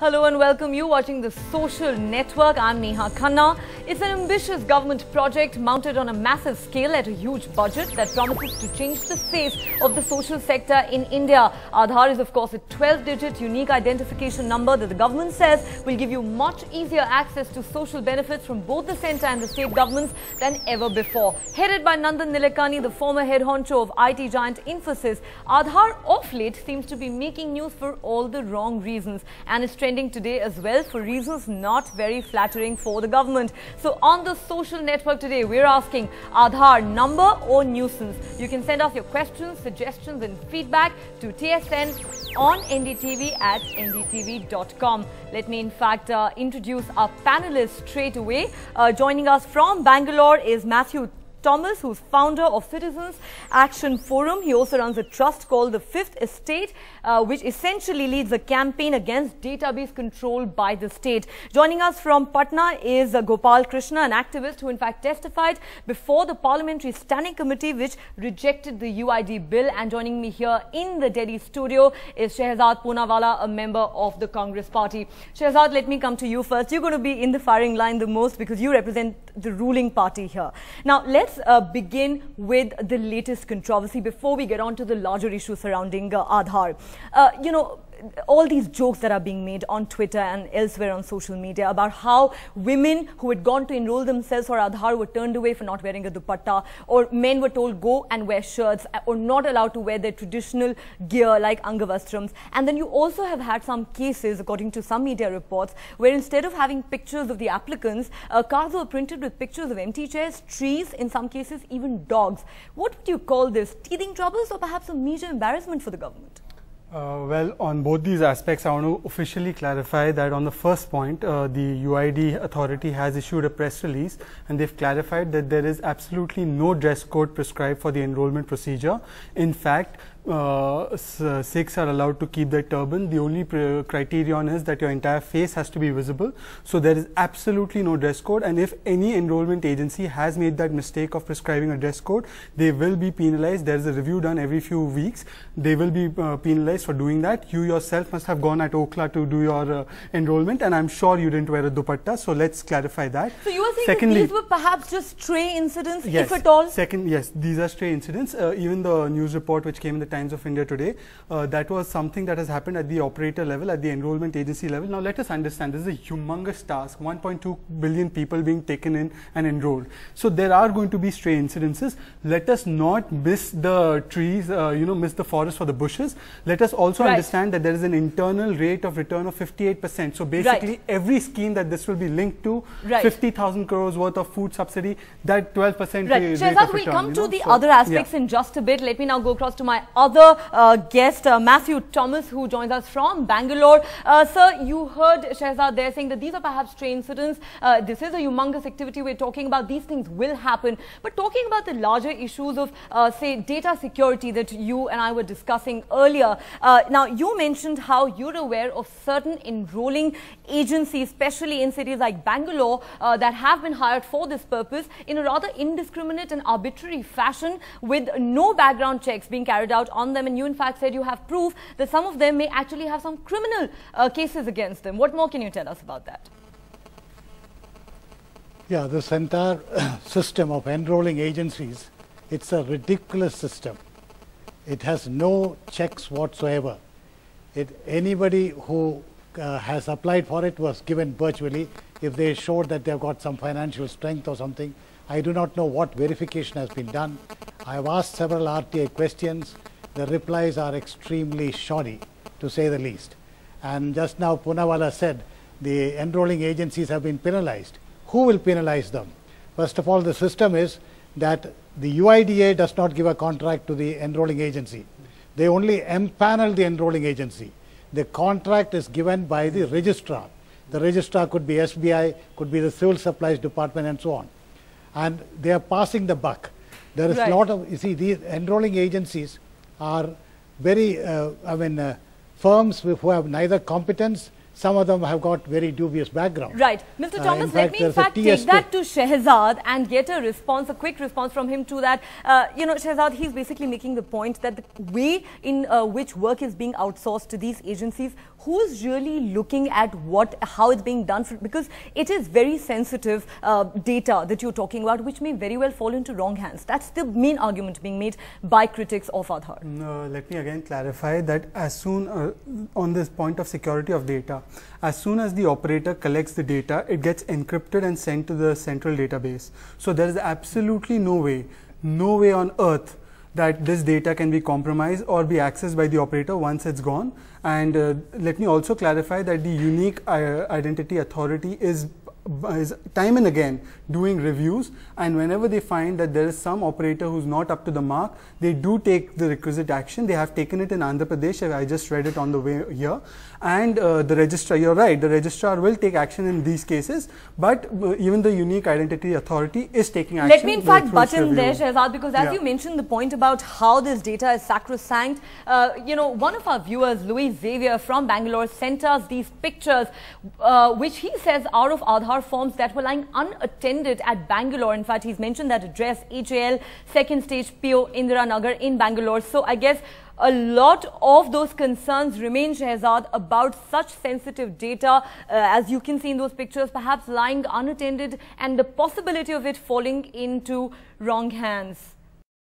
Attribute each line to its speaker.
Speaker 1: Hello and welcome you watching the Social Network. I'm Neha Khanna. It's an ambitious government project mounted on a massive scale at a huge budget that promises to change the face of the social sector in India. Aadhaar is of course a 12-digit unique identification number that the government says will give you much easier access to social benefits from both the centre and the state governments than ever before. Headed by Nandan Nilekani, the former head honcho of IT giant Infosys, Aadhaar of late seems to be making news for all the wrong reasons, and it's trending today as well for reasons not very flattering for the government. So on the Social Network today, we're asking Aadhaar number or nuisance? You can send us your questions, suggestions and feedback to TSN on NDTV at ndtv.com. Let me in fact introduce our panelists straight away. Joining us from Bangalore is Matthew Thomas, who's founder of Citizens Action Forum. He also runs a trust called the Fifth Estate, which essentially leads a campaign against database control by the state. Joining us from Patna is Gopal Krishna, an activist who in fact testified before the Parliamentary Standing Committee which rejected the UID bill. And joining me here in the Delhi studio is Shehzad Poonawala, a member of the Congress Party. Shehzad, let me come to you first. You're going to be in the firing line the most because you represent the ruling party here. Now, let's begin with the latest controversy before we get on to the larger issue surrounding Aadhaar. All these jokes that are being made on Twitter and elsewhere on social media about how women who had gone to enroll themselves for Aadhaar were turned away for not wearing a dupatta, or men were told go and wear shirts, or not allowed to wear their traditional gear like angavastrams. And then you also have had some cases, according to some media reports, where instead of having pictures of the applicants, cars were printed with pictures of empty chairs, trees, in some cases even dogs. What would you call this? Teething troubles or perhaps a major embarrassment for the government?
Speaker 2: Well, on both these aspects, I want to officially clarify that on the first point, the UID authority has issued a press release and they've clarified that there is absolutely no dress code prescribed for the enrollment procedure. In fact, Sikhs are allowed to keep their turban. The only criterion is that your entire face has to be visible. So there is absolutely no dress code, and if any enrollment agency has made that mistake of prescribing a dress code, they will be penalized. There is a review done every few weeks. They will be penalized for doing that. You yourself must have gone at Okhla to do your enrollment, and I'm sure you didn't wear a dupatta. So let's clarify that.
Speaker 1: So you are saying that these were perhaps just stray incidents,
Speaker 2: yes,
Speaker 1: if at all?
Speaker 2: Yes, these are stray incidents. Even the news report which came in the Times of India today, that was something that has happened at the operator level, at the enrollment agency level. Now let us understand, this is a humongous task, 1.2 billion people being taken in and enrolled. So there are going to be stray incidences. Let us not miss the trees, miss the forest for the bushes. Let us also understand that there is an internal rate of return of 58%. So basically every scheme that this will be linked to, 50,000 crores worth of food subsidy, that 12% rate
Speaker 1: Shehzad,
Speaker 2: of return.
Speaker 1: we'll come to the other aspects in just a bit. Let me now go across to my other guest, Matthew Thomas, who joins us from Bangalore. Sir, you heard Shehzad there saying that these are perhaps stray incidents. This is a humongous activity we're talking about. These things will happen. But talking about the larger issues of, say, data security that you and I were discussing earlier. Now, you mentioned how you're aware of certain enrolling agencies, especially in cities like Bangalore, that have been hired for this purpose in a rather indiscriminate and arbitrary fashion with no background checks being carried out on them, and you in fact said you have proof that some of them may actually have some criminal cases against them. What more can you tell us about that?
Speaker 3: Yeah, this entire system of enrolling agencies, it's a ridiculous system. It has no checks whatsoever. Anybody who has applied for it was given virtually if they showed that they've got some financial strength or something. I do not know what verification has been done. I have asked several RTI questions. The replies are extremely shoddy, to say the least. And just now Poonawala said the enrolling agencies have been penalized. Who will penalize them? First of all, the system is that the UIDA does not give a contract to the enrolling agency. They only empanel the enrolling agency. The contract is given by the registrar. The registrar could be SBI, could be the Civil Supplies Department and so on. And they are passing the buck. There is a lot of, you see, these enrolling agencies are very, firms who have neither competence Some of them have got very dubious background.
Speaker 1: Right. Mr. Thomas, let me in fact take that to Shehzad and get a response, a quick response from him to that. You know, Shehzad, he's basically making the point that the way in which work is being outsourced to these agencies, who's really looking at how it's being done, because it is very sensitive data that you're talking about, which may very well fall into wrong hands. That's the main argument being made by critics of Aadhaar.
Speaker 2: Let me again clarify that as soon on this point of security of data, as soon as the operator collects the data, it gets encrypted and sent to the central database. So there is absolutely no way on earth that this data can be compromised or be accessed by the operator once it's gone. And let me also clarify that the Unique Identity Authority is time and again doing reviews, and whenever they find that there is some operator who's not up to the mark, they do take the requisite action. They have taken it in Andhra Pradesh. I just read it on the way here. And the registrar, you're right, the registrar will take action in these cases, but even the Unique Identity Authority is taking action.
Speaker 1: Let me in fact butt in there, Shehzad, because as you mentioned the point about how this data is sacrosanct, you know, one of our viewers, Louis Xavier from Bangalore, sent us these pictures which he says are of Aadhaar forms that were lying unattended at Bangalore. In fact, he's mentioned that address, HAL, second stage PO, Indira Nagar in Bangalore. So I guess a lot of those concerns remain, Shehzad, about such sensitive data, as you can see in those pictures, perhaps lying unattended and the possibility of it falling into wrong hands.